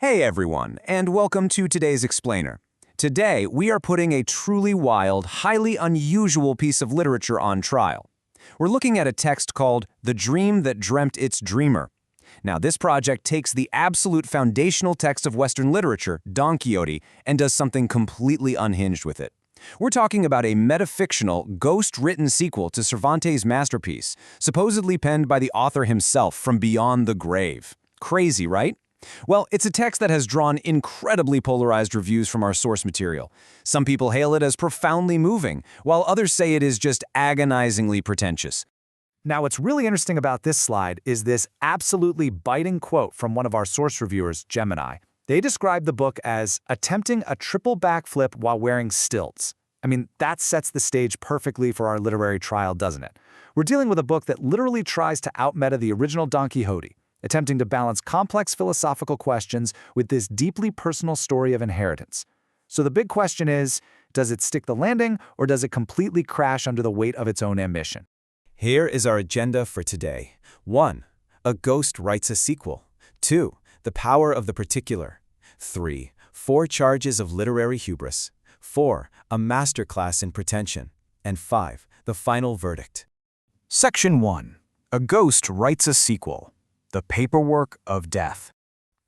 Hey everyone, and welcome to today's Explainer. Today, we are putting a truly wild, highly unusual piece of literature on trial. We're looking at a text called The Dream That Dreamt Its Dreamer. Now, this project takes the absolute foundational text of Western literature, Don Quixote, and does something completely unhinged with it. We're talking about a meta-fictional, ghost-written sequel to Cervantes' masterpiece, supposedly penned by the author himself from beyond the grave. Crazy, right? Well, it's a text that has drawn incredibly polarized reviews from our source material. Some people hail it as profoundly moving, while others say it is just agonizingly pretentious. Now, what's really interesting about this slide is this absolutely biting quote from one of our source reviewers, Gemini. They describe the book as attempting a triple backflip while wearing stilts. I mean, that sets the stage perfectly for our literary trial, doesn't it? We're dealing with a book that literally tries to outmeta the original Don Quixote, attempting to balance complex philosophical questions with this deeply personal story of inheritance. So the big question is, does it stick the landing, or does it completely crash under the weight of its own ambition? Here is our agenda for today. 1. A ghost writes a sequel. 2. The power of the particular. 3. 4 charges of literary hubris. 4. A masterclass in pretension. And 5. The final verdict. Section 1. A ghost writes a sequel. The paperwork of death.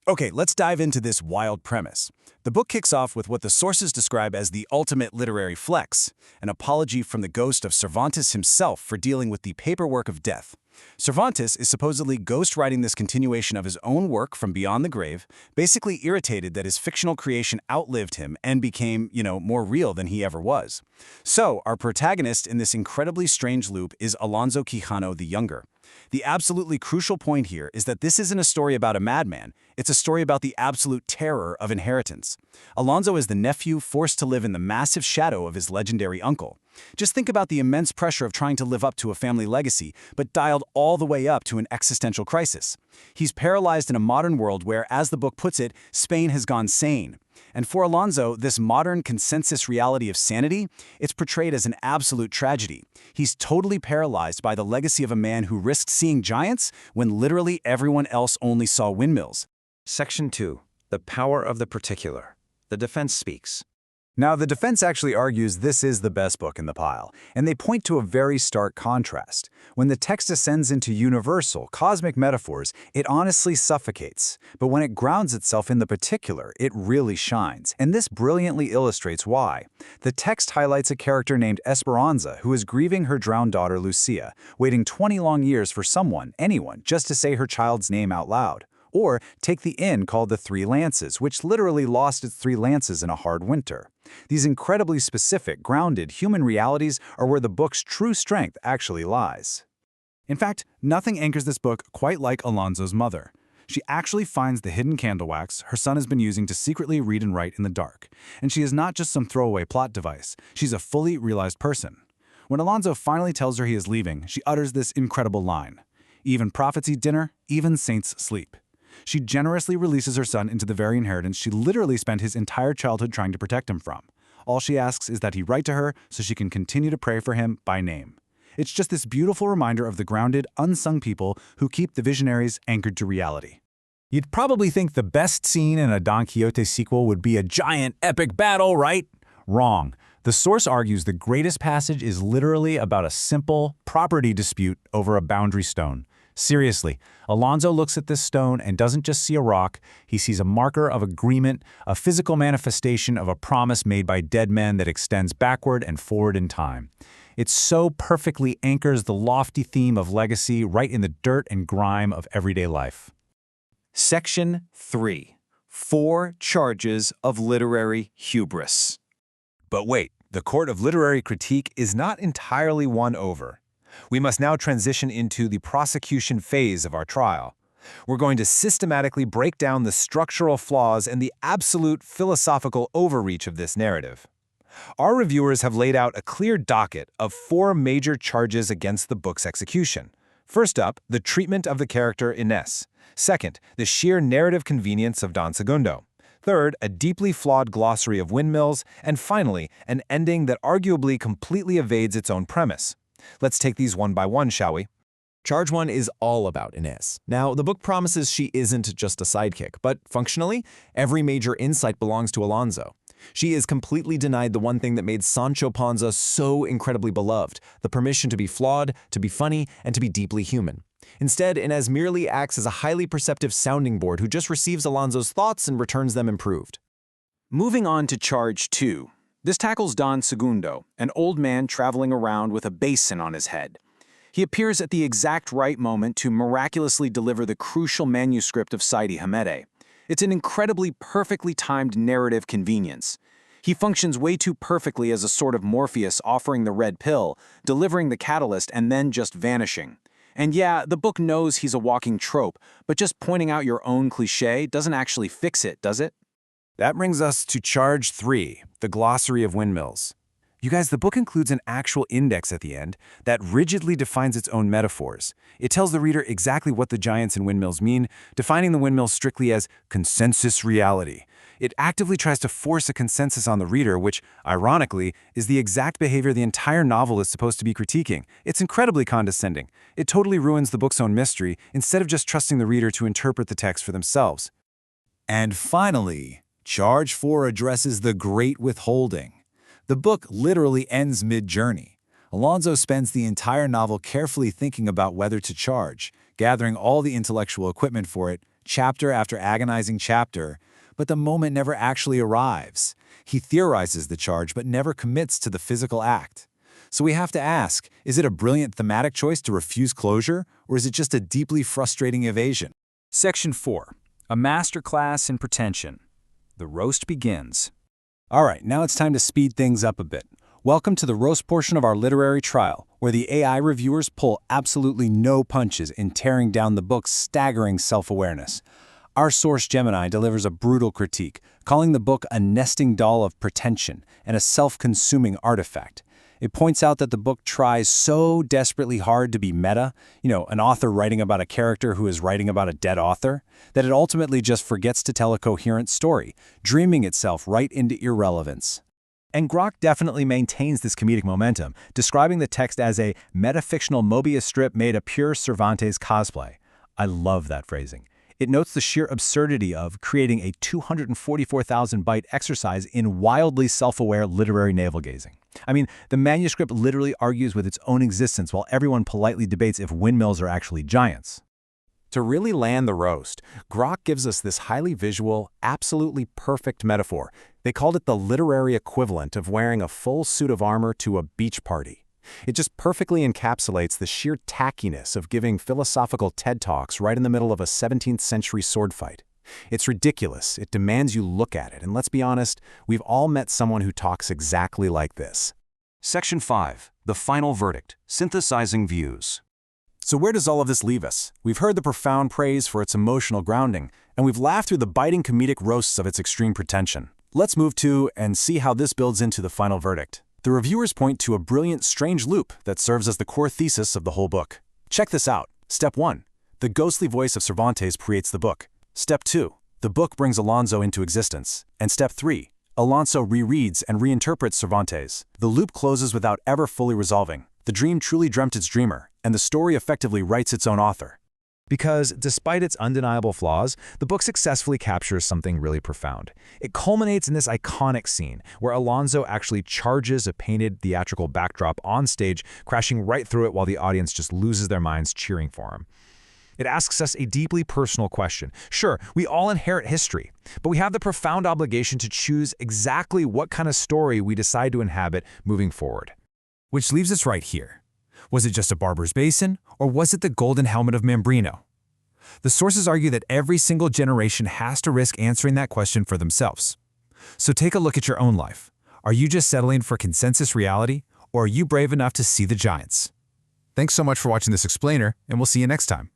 Okay, let's dive into this wild premise. The book kicks off with what the sources describe as the ultimate literary flex, an apology from the ghost of Cervantes himself for dealing with the paperwork of death. Cervantes is supposedly ghostwriting this continuation of his own work from beyond the grave, basically irritated that his fictional creation outlived him and became, more real than he ever was. So, our protagonist in this incredibly strange loop is Alonso Quijano the Younger. The absolutely crucial point here is that this isn't a story about a madman, it's a story about the absolute terror of inheritance. Alonso is the nephew forced to live in the massive shadow of his legendary uncle. Just think about the immense pressure of trying to live up to a family legacy, but dialed all the way up to an existential crisis. He's paralyzed in a modern world where, as the book puts it, Spain has gone sane. And for Alonso, this modern consensus reality of sanity, it's portrayed as an absolute tragedy. He's totally paralyzed by the legacy of a man who risked seeing giants when literally everyone else only saw windmills. Section 2. The power of the particular. The defense speaks. Now, the defense actually argues this is the best book in the pile, and they point to a very stark contrast. When the text ascends into universal, cosmic metaphors, it honestly suffocates. But when it grounds itself in the particular, it really shines, and this brilliantly illustrates why. The text highlights a character named Esperanza who is grieving her drowned daughter Lucia, waiting 20 long years for anyone, just to say her child's name out loud. Or take the inn called the Three Lances, which literally lost its 3 lances in a hard winter. These incredibly specific, grounded human realities are where the book's true strength actually lies. In fact, nothing anchors this book quite like Alonso's mother. She actually finds the hidden candle wax her son has been using to secretly read and write in the dark. And she is not just some throwaway plot device, she's a fully realized person. When Alonso finally tells her he is leaving, she utters this incredible line: "Even prophets eat dinner, even saints sleep." She generously releases her son into the very inheritance she literally spent his entire childhood trying to protect him from. All she asks is that he write to her so she can continue to pray for him by name. It's just this beautiful reminder of the grounded, unsung people who keep the visionaries anchored to reality. You'd probably think the best scene in a Don Quixote sequel would be a giant, epic battle, right? Wrong. The source argues the greatest passage is literally about a simple property dispute over a boundary stone. Seriously, Alonso looks at this stone and doesn't just see a rock, he sees a marker of agreement, a physical manifestation of a promise made by dead men that extends backward and forward in time. It so perfectly anchors the lofty theme of legacy right in the dirt and grime of everyday life. Section 3. 4 charges of literary hubris. But wait, the court of literary critique is not entirely won over. We must now transition into the prosecution phase of our trial. We're going to systematically break down the structural flaws and the absolute philosophical overreach of this narrative. Our reviewers have laid out a clear docket of 4 major charges against the book's execution. First up, the treatment of the character Inés. Second, the sheer narrative convenience of Don Segundo. Third, a deeply flawed glossary of windmills. And finally, an ending that arguably completely evades its own premise. Let's take these one by one, shall we? Charge 1 is all about Inés. Now, the book promises she isn't just a sidekick, but functionally, every major insight belongs to Alonso. She is completely denied the one thing that made Sancho Panza so incredibly beloved, the permission to be flawed, to be funny, and to be deeply human. Instead, Inés merely acts as a highly perceptive sounding board who just receives Alonso's thoughts and returns them improved. Moving on to Charge 2. This tackles Don Segundo, an old man traveling around with a basin on his head. He appears at the exact right moment to miraculously deliver the crucial manuscript of Saidi Hamede. It's an incredibly perfectly timed narrative convenience. He functions way too perfectly as a sort of Morpheus offering the red pill, delivering the catalyst, and then just vanishing. And yeah, the book knows he's a walking trope, but just pointing out your own cliché doesn't actually fix it, does it? That brings us to Charge 3, the glossary of windmills. You guys, the book includes an actual index at the end that rigidly defines its own metaphors. It tells the reader exactly what the giants and windmills mean, defining the windmills strictly as consensus reality. It actively tries to force a consensus on the reader, which, ironically, is the exact behavior the entire novel is supposed to be critiquing. It's incredibly condescending. It totally ruins the book's own mystery, instead of just trusting the reader to interpret the text for themselves. And finally, Charge 4 addresses the great withholding. The book literally ends mid-journey. Alonso spends the entire novel carefully thinking about whether to charge, gathering all the intellectual equipment for it, chapter after agonizing chapter, but the moment never actually arrives. He theorizes the charge but never commits to the physical act. So we have to ask, is it a brilliant thematic choice to refuse closure, or is it just a deeply frustrating evasion? Section 4. A masterclass in pretension. The roast begins. All right, now it's time to speed things up a bit. Welcome to the roast portion of our literary trial, where the AI reviewers pull absolutely no punches in tearing down the book's staggering self-awareness. Our source Gemini delivers a brutal critique, calling the book a nesting doll of pretension and a self-consuming artifact. It points out that the book tries so desperately hard to be meta, an author writing about a character who is writing about a dead author, that it ultimately just forgets to tell a coherent story, dreaming itself right into irrelevance. And Grok definitely maintains this comedic momentum, describing the text as a meta-fictional Mobius strip made a pure Cervantes cosplay. I love that phrasing. It notes the sheer absurdity of creating a 244,000-byte exercise in wildly self-aware literary navel-gazing. I mean, the manuscript literally argues with its own existence while everyone politely debates if windmills are actually giants. To really land the roast, Grok gives us this highly visual, absolutely perfect metaphor. They called it the literary equivalent of wearing a full suit of armor to a beach party. It just perfectly encapsulates the sheer tackiness of giving philosophical TED Talks right in the middle of a 17th century sword fight. It's ridiculous, it demands you look at it, and let's be honest, we've all met someone who talks exactly like this. Section 5. The Final Verdict. Synthesizing Views. So where does all of this leave us? We've heard the profound praise for its emotional grounding, and we've laughed through the biting comedic roasts of its extreme pretension. Let's move to and see how this builds into the final verdict. The reviewers point to a brilliant, strange loop that serves as the core thesis of the whole book. Check this out. Step 1. The ghostly voice of Cervantes creates the book. Step 2. The book brings Alonso into existence. And Step 3. Alonso rereads and reinterprets Cervantes. The loop closes without ever fully resolving. The dream truly dreamt its dreamer, and the story effectively writes its own author. Because, despite its undeniable flaws, the book successfully captures something really profound. It culminates in this iconic scene where Alonso actually charges a painted theatrical backdrop on stage, crashing right through it while the audience just loses their minds cheering for him. It asks us a deeply personal question. Sure, we all inherit history, but we have the profound obligation to choose exactly what kind of story we decide to inhabit moving forward. Which leaves us right here. Was it just a barber's basin, or was it the golden helmet of Mambrino? The sources argue that every single generation has to risk answering that question for themselves. So take a look at your own life. Are you just settling for consensus reality, or are you brave enough to see the giants? Thanks so much for watching this explainer, and we'll see you next time.